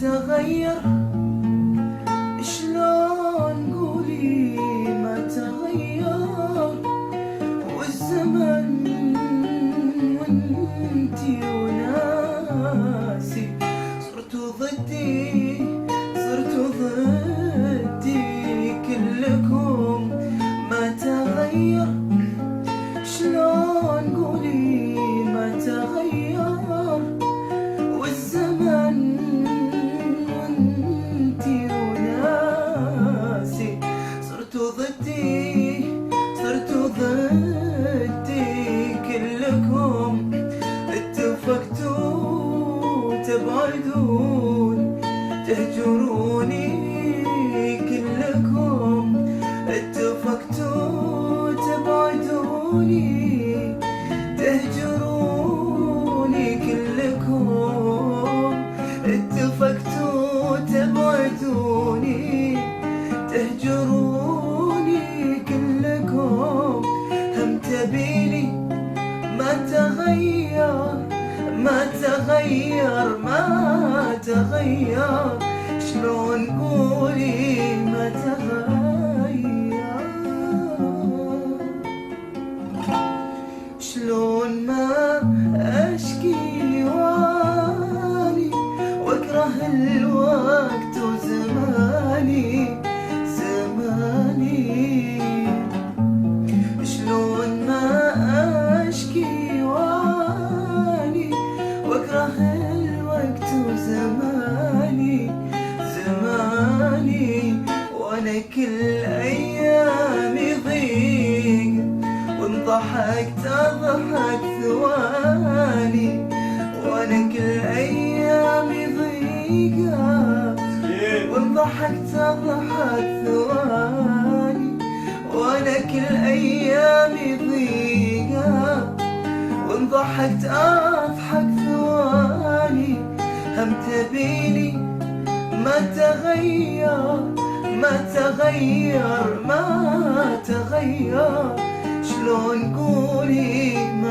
تغير؟ شلون قولي ما تغير؟ والزمن وانتي وناسي صرتوا ضدي، صرتوا ضدي كلكم. ما تغير؟ شلون قولي ما تغير؟ والزمن وانتي وناسي صرتوا ضدي، صرتوا ضدي كلكم. اتفقتوا تبعدون تهجروني كلكم. اتفقتوا تبعدوني تهجروني كلكم. اتفقتوا تبعدوني تهجروني كلكم. هم تبيني ما تغير، ما تغير، ما تغير. شلون قولي ما تغير؟ شلون ما أشكي واني واكره الوقت وزماني زماني. شلون ما أشكي واني واكره الوقت وزماني زماني. وانا كل ايامي ضيق وان ضحكت اضحك ثواني. وانا كل ايامي ضيقة وان ضحكت اضحك ثواني. وانا كل ايامي ضيقة وان ضحكت اضحك ثواني. هم تبيني ما تغير، ما تغير، ما تغير. شلون قولي ما